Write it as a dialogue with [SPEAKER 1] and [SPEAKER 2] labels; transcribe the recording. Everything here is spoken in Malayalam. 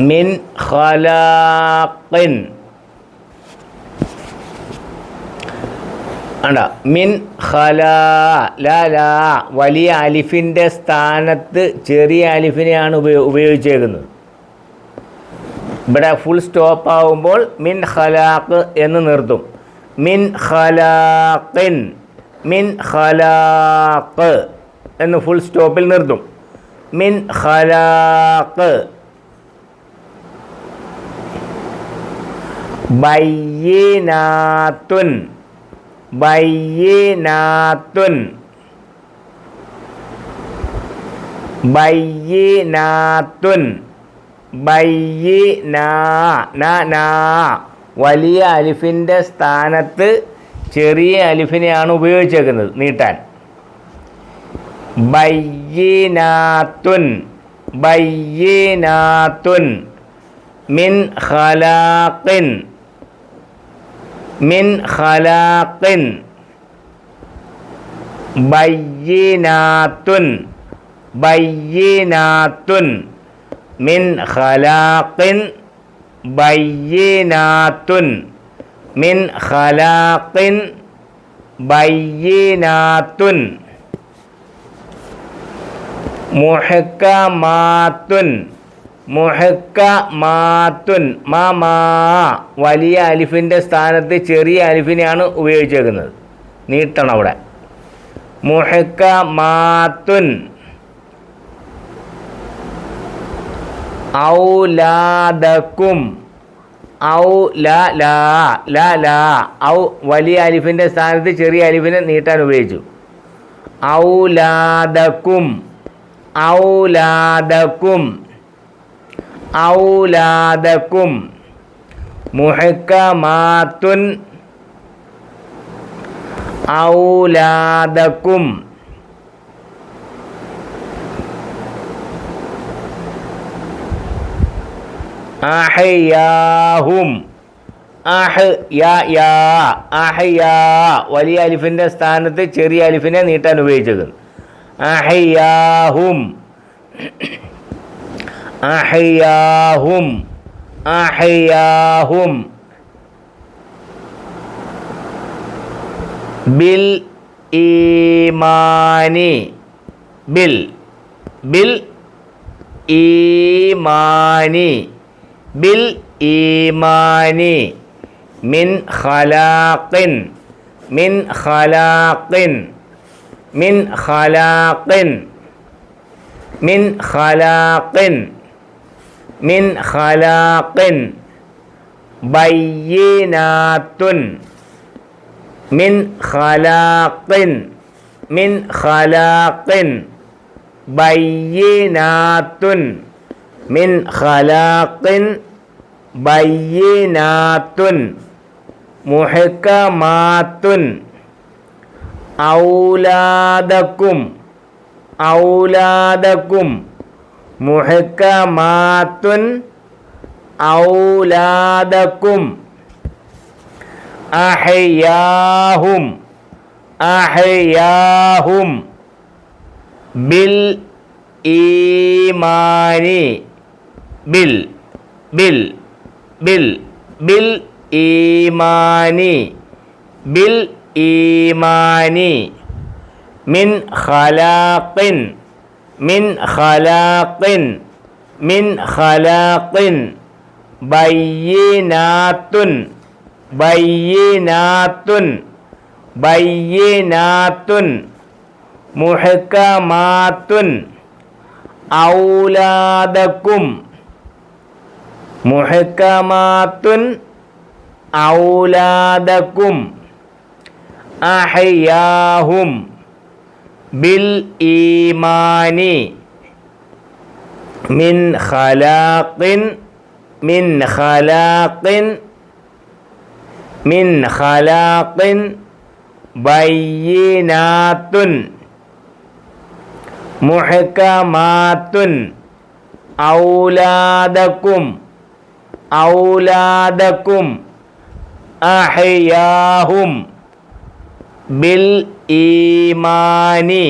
[SPEAKER 1] മിൻ ഖലാഖിൻ അണ്ട മിൻ ഖലാ ലാ വലിയ അലിഫിൻ്റെ സ്ഥാനത്ത് ചെറിയ അലിഫിനെയാണ് ഉപയോഗിച്ചേക്കുന്നത്. ഇവിടെ ഫുൾ സ്റ്റോപ്പ് ആവുമ്പോൾ മിൻ ഖലാഖ് എന്ന് നിർത്തും. മിൻ ഖലാഖിൻ മിൻ ഖലാഖ് എന്ന് ഫുൾ സ്റ്റോപ്പിൽ നിർത്തും. മിൻ ഖലാഖ്. ബയ്യിനാത്തുൻ ബയ്യിനാത്തുൻ ബയ്യിനാത്തുൻ ബയ്യിനാ വലിയ അലിഫിൻ്റെ സ്ഥാനത്ത് ചെറിയ അലിഫിനെയാണ് ഉപയോഗിച്ചേക്കുന്നത് നീട്ടാൻ. ബയ്യിനാത്തുൻ ബയ്യിനാത്തുൻ മിൻ ഖലാഖിൻ മിൻ ഖലാഖിൻ ബയ്യിനാത്തുൻ ബയ്യിനാത്തുൻ മിൻ ഖലാഖിൻ ബയ്യിനാത്തുൻ മിൻ ഖലാഖിൻ ബയ്യിനാത്തുൻ മുഹ്കമാത്തുൻ മുഹ്കമാത്തുൻ മാ വലിയ അലിഫിൻ്റെ സ്ഥാനത്ത് ചെറിയ അലിഫിനെയാണ് ഉപയോഗിച്ചേക്കുന്നത്. നീട്ടണം അവിടെ. മുഹ്കമാത്തുൻ ഔലാദക്കും ഔ വലിയ അലിഫിൻ്റെ സ്ഥാനത്ത് ചെറിയ അലിഫിനെ നീട്ടാൻ ഉപയോഗിച്ചു. ഔലാദക്കും ഔലാദക്കും ഔലാദക്കും മുഹ്കമാത്തുൻ ഔലാദക്കും അഹ്യാഹും അഹ്യാ വലിയ അലിഫിൻ്റെ സ്ഥാനത്ത് ചെറിയ അലിഫിനെ നീട്ടാൻ ഉപയോഗിച്ചത്. അഹ്യാഹും അഹ്യാഹും അഹ്യാഹും ബിൽ ഈമാനി ബിൽ ഈമാനി ബിൽ ഈമാനി മിൻ ഖലാഖിൻ മിൻ ഖലാഖിൻ മിൻ ഖലാഖിൻ മിൻ ഖലാഖിൻ മിൻ ഖലാഖിൻ ബയ്യിനാത്തുൻ മിൻ ഖലാഖിൻ മിൻ ഖലാഖിൻ ബയ്യിനാത്തുൻ മിൻ ഖലാഖിൻ ബയ്യിനാത്തുൻ മുഹ്കമാത്തുൻ ഔലാദക്കും ഔലാദക്കും മുഹ്കമാത്തുൻ ഔലാദക്കും അഹ്യാഹും അഹ്യാഹും ബിൽ ഈമാനി ബിൽ ഈമാനി ബിൽ ഈമാനി മിൻ ഖലാഖിൻ മിൻ ഖലാഖിൻ മിൻ ഖലാഖിൻ ബയ്യിനാത്തുൻ ബയ്യിനാത്തുൻ ബയ്യിനാത്തുൻ മുഹ്കമാത്തുൻ ഔലാദക്കും മുഹ്കമാത്തുൻ ഔലാദക്കും അഹ്യാഹും ബിൽ ഈമാനി മിൻ ഖലാഖിൻ മിൻ ഖലാഖിൻ മിൻ ഖലാഖിൻ ബയ്യിനാത്തുൻ മുഹ്കമാത്തുൻ ഔലാദക്കും ഔലാദക്കും അഹ്യാഹും ബിൽ ഈമാനി